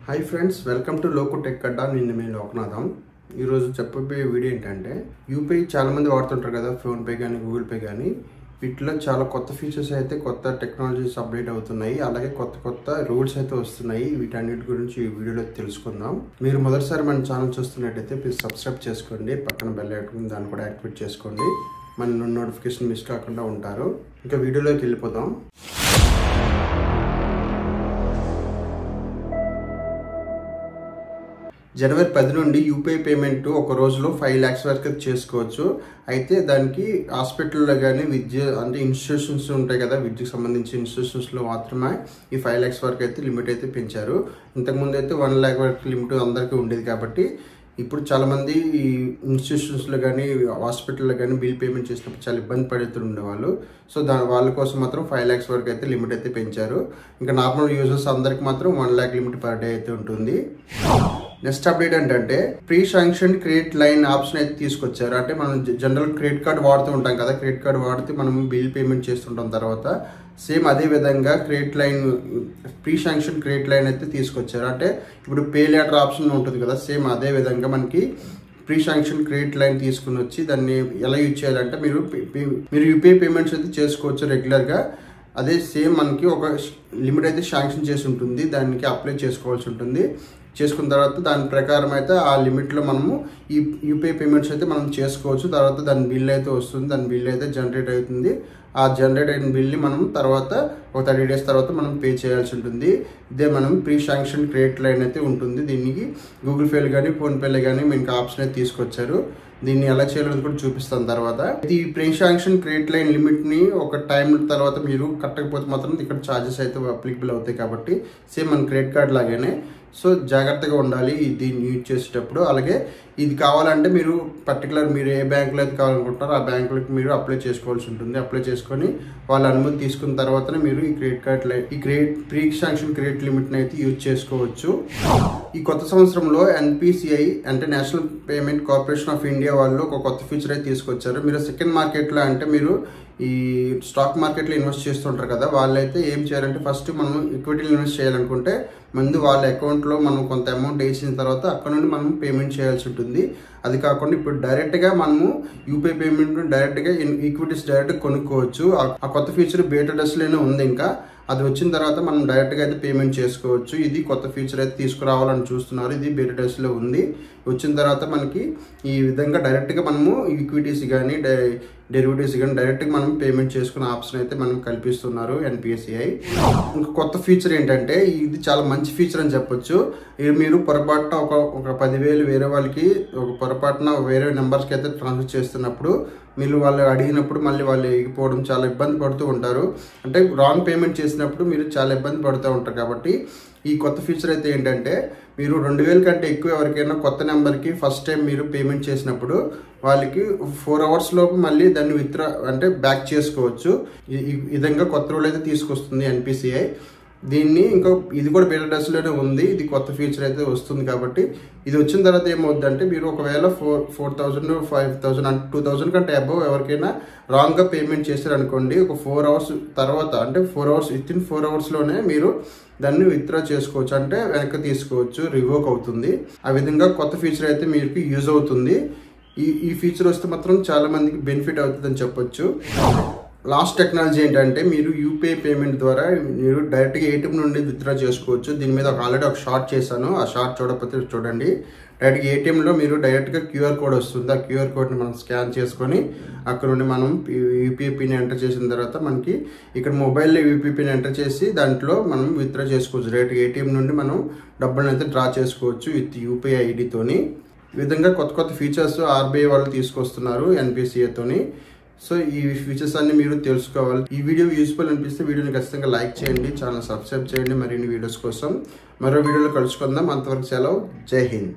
Hi friends, welcome to loco tech Adda. నిన్న మేము లోకనాథం. ఈరోజు చెప్పబోయే వీడియో ఏంటంటే, యూపీఐ చాలామంది వాడుతుంటారు కదా, ఫోన్పే కానీ గూగుల్ పే కానీ. వీటిలో చాలా కొత్త ఫీచర్స్ అయితే, కొత్త టెక్నాలజీస్ అప్డేట్ అవుతున్నాయి. అలాగే కొత్త రూల్స్ అయితే వస్తున్నాయి. వీటన్నిటి గురించి ఈ వీడియోలో తెలుసుకుందాం. మీరు మొదటిసారి మన ఛానల్ చూస్తున్నట్టయితే ప్లీజ్ సబ్స్క్రైబ్ చేసుకోండి. పక్కన బెల్ ఐకాన్ దాన్ని కూడా యాక్టివేట్ చేసుకోండి. మన నోటిఫికేషన్ మిస్ కాకుండా ఉంటారు. ఇంకా వీడియోలోకి వెళ్ళిపోదాం. జనవరి 10 నుండి యూపీఐ పేమెంట్ ఒక రోజులో 5 lakhs వరకు చేసుకోవచ్చు. అయితే దానికి హాస్పిటల్లో కానీ విద్య అంటే ఇన్స్టిట్యూషన్స్ ఉంటాయి కదా, విద్యకు సంబంధించిన ఇన్స్టిట్యూషన్స్లో మాత్రమే ఈ 5 lakhs వరకు అయితే లిమిట్ అయితే పెంచారు. ఇంతకుముందు అయితే 1 lakh వరకు లిమిట్ అందరికీ ఉండేది. కాబట్టి ఇప్పుడు చాలామంది ఈ ఇన్స్టిట్యూషన్స్లో కానీ హాస్పిటల్లో కానీ బిల్ పేమెంట్ చేసినప్పుడు చాలా ఇబ్బంది పడుతుండేవాళ్ళు. సో వాళ్ళ కోసం మాత్రం 5 lakhs వరకు అయితే లిమిట్ అయితే పెంచారు. ఇంకా నార్మల్ యూజర్స్ అందరికి మాత్రం 1 lakh లిమిట్ పర్ డే అయితే ఉంటుంది. నెక్స్ట్ అప్డేట్ ఏంటంటే, pre sanction credit line option అయితే తీసుకొచ్చారు. అంటే మనం జనరల్ క్రెడిట్ కార్డ్ వాడుతూ ఉంటాం కదా, క్రెడిట్ కార్డ్ వాడితే మనం బిల్ పేమెంట్ చేస్తుంటాం. తర్వాత సేమ్ అదే విధంగా credit line, pre sanction credit line అయితే తీసుకొచ్చారు. అంటే ఇప్పుడు పే లేటర్ ఆప్షన్ ఉంటుంది కదా, సేమ్ అదే విధంగా మనకి ప్రీ శాంక్షన్ క్రెడిట్ లైన్ తీసుకుని వచ్చి దాన్ని ఎలా యూజ్ చేయాలంటే, మీరు యూపీఐ పేమెంట్స్ అయితే చేసుకోవచ్చు రెగ్యులర్గా. అదే సేమ్ మనకి ఒక లిమిట్ అయితే శాంక్షన్ చేసి ఉంటుంది, దానికి అప్లై చేసుకోవాల్సి ఉంటుంది. చేసుకున్న తర్వాత దాని ప్రకారం అయితే ఆ లిమిట్లో మనము ఈ యూపీఐ పేమెంట్స్ అయితే మనం చేసుకోవచ్చు. తర్వాత దాని బిల్ అయితే వస్తుంది, దాని బిల్ అయితే జనరేట్ అవుతుంది. ఆ జనరేట్ అయిన బిల్ని మనం తర్వాత ఒక 30 days తర్వాత మనం పే చేయాల్సి ఉంటుంది. ఇదే మనం ప్రీ శాంక్షన్ క్రెడిట్ లైన్ అయితే ఉంటుంది. దీనికి గూగుల్ పేలో కానీ ఫోన్పేలో కానీ మీకు ఆప్షన్ అయితే తీసుకొచ్చారు. దీన్ని ఎలా చేయాలని కూడా చూపిస్తాను తర్వాత. ఈ ప్రీ శాంక్షన్ క్రెడిట్ లైన్ లిమిట్ని ఒక టైం తర్వాత మీరు కట్టకపోతే మాత్రం ఇక్కడ ఛార్జెస్ అయితే అప్లికబుల్ అవుతాయి. కాబట్టి సేమ్ మన క్రెడిట్ కార్డ్ లాగానే. సో జాగ్రత్తగా ఉండాలి దీన్ని యూజ్ చేసేటప్పుడు. అలాగే ఇది కావాలంటే మీరు పర్టికులర్ మీరు ఏ బ్యాంకులో అయితే కావాలనుకుంటారో ఆ బ్యాంకులకు మీరు అప్లై చేసుకోవాల్సి ఉంటుంది. అప్లై చేసుకొని వాళ్ళ అనుమతి తీసుకున్న తర్వాతనే మీరు ఈ credit card pre sanction credit లిమిట్ని అయితే యూజ్ చేసుకోవచ్చు. ఈ కొత్త సంవత్సరంలో ఎన్పిసిఐ అంటే national payment corporation of India వాళ్ళు ఒక కొత్త ఫీచర్ అయితే తీసుకొచ్చారు. మీరు సెకండ్ మార్కెట్లో అంటే మీరు ఈ స్టాక్ మార్కెట్లో ఇన్వెస్ట్ చేస్తుంటారు కదా, వాళ్ళైతే ఏం చేయాలంటే, ఫస్ట్ మనం ఈక్విటీలో ఇన్వెస్ట్ చేయాలనుకుంటే ముందు వాళ్ళ అకౌంట్లో మనం కొంత అమౌంట్ వేసిన తర్వాత అక్కడ నుండి మనం పేమెంట్ చేయాల్సి ఉంటుంది. అది కాకుండా ఇప్పుడు డైరెక్ట్గా మనము యూపీఐ పేమెంట్ డైరెక్ట్గా ఈక్విటీస్ డైరెక్ట్గా కొనుక్కోవచ్చు. ఆ కొత్త ఫీచర్ బీటా టెస్ట్లోనే ఉంది. ఇంకా అది వచ్చిన తర్వాత మనం డైరెక్ట్గా అయితే పేమెంట్ చేసుకోవచ్చు. ఇది కొత్త ఫీచర్ అయితే తీసుకురావాలని చూస్తున్నారు. ఇది బీటా టెస్ట్లో ఉంది. వచ్చిన తర్వాత మనకి ఈ విధంగా డైరెక్ట్గా మనము ఈక్విటీస్ కానీ డెరివేటివ్స్ కానీ డైరెక్ట్గా మనం పేమెంట్ చేసుకునే ఆప్షన్ అయితే మనం కల్పిస్తున్నారు ఎన్పిసిఐ. ఇంకా కొత్త ఫీచర్ ఏంటంటే, ఇది చాలా మంచి ఫీచర్ అని చెప్పొచ్చు. మీరు పొరపాటున ఒక 10,000 వేరే వాళ్ళకి ఒక పొరపాటున వేరే నెంబర్స్కి అయితే ట్రాన్స్ఫర్ చేస్తున్నప్పుడు మీరు వాళ్ళు అడిగినప్పుడు మళ్ళీ వాళ్ళు ఎగిపోవడం చాలా ఇబ్బంది పడుతూ ఉంటారు. అంటే రాంగ్ పేమెంట్ చేసినప్పుడు మీరు చాలా ఇబ్బంది పడుతూ ఉంటారు. కాబట్టి ఈ కొత్త ఫీచర్ అయితే ఏంటంటే, మీరు 2,000 కంటే ఎక్కువ ఎవరికైనా కొత్త నెంబర్కి ఫస్ట్ టైం మీరు పేమెంట్ చేసినప్పుడు వాళ్ళకి 4 hours లోపు మళ్ళీ దాన్ని అంటే బ్యాక్ చేసుకోవచ్చు. ఈ విధంగా కొత్త రూల్ అయితే తీసుకొస్తుంది ఎన్పిసిఐ. దీన్ని ఇంకా ఇది కూడా బీటా టెస్ట్లోనే ఉంది. ఇది కొత్త ఫీచర్ అయితే వస్తుంది. కాబట్టి ఇది వచ్చిన తర్వాత ఏమవుతుందంటే, మీరు ఒకవేళ 4,000 5,000 అంటే 2,000 కంటే అబవ్ ఎవరికైనా రాంగ్గా పేమెంట్ చేశారనుకోండి, ఒక 4 hours తర్వాత అంటే 4 hours వితిన్ 4 hours-లోనే మీరు దాన్ని విత్డ్రా చేసుకోవచ్చు. అంటే వెనక్కి తీసుకోవచ్చు, రివోక్ అవుతుంది. ఆ విధంగా కొత్త ఫీచర్ అయితే మీకు యూజ్ అవుతుంది. ఈ ఫీచర్ వస్తే మాత్రం చాలా మందికి బెనిఫిట్ అవుతుందని చెప్పొచ్చు. లాస్ట్ టెక్నాలజీ ఏంటంటే, మీరు యూపీఐ పేమెంట్ ద్వారా మీరు డైరెక్ట్గా ఏటీఎం నుండి విత్డ్రా చేసుకోవచ్చు. దీని మీద ఆల్రెడీ ఒక షార్ట్ చేశాను. ఆ షార్ట్ చూడకపోతే చూడండి. డైరెక్ట్గా ఏటీఎంలో మీరు డైరెక్ట్గా క్యూఆర్ కోడ్ వస్తుంది. ఆ క్యూఆర్ కోడ్ని మనం స్కాన్ చేసుకొని అక్కడ నుండి మనం యూపీఐ పిన్ ఎంటర్ చేసిన తర్వాత మనకి ఇక్కడ మొబైల్లో యూపీఐ పిన్ ఎంటర్ చేసి దాంట్లో మనం విత్డ్రా చేసుకోవచ్చు. డైరెక్ట్గా ఏటీఎం నుండి మనం డబ్బులను అయితే డ్రా చేసుకోవచ్చు విత్ యూపీఐ ఐడితోని. ఈ విధంగా కొత్త ఫీచర్స్ ఆర్బీఐ వాళ్ళు తీసుకొస్తున్నారు ఎన్పిసిఐతోని. సో ఈ ఫీచర్స్ అన్ని మీరు తెలుసుకోవాలి. ఈ వీడియో యూస్ఫుల్ అనిపిస్తే వీడియోని ఖచ్చితంగా లైక్ చేయండి, ఛానల్ సబ్స్క్రైబ్ చేయండి. మరిన్ని వీడియోస్ కోసం మరో వీడియోలో కలుసుకుందాం. అంతవరకు సెలవు. జై హింద్.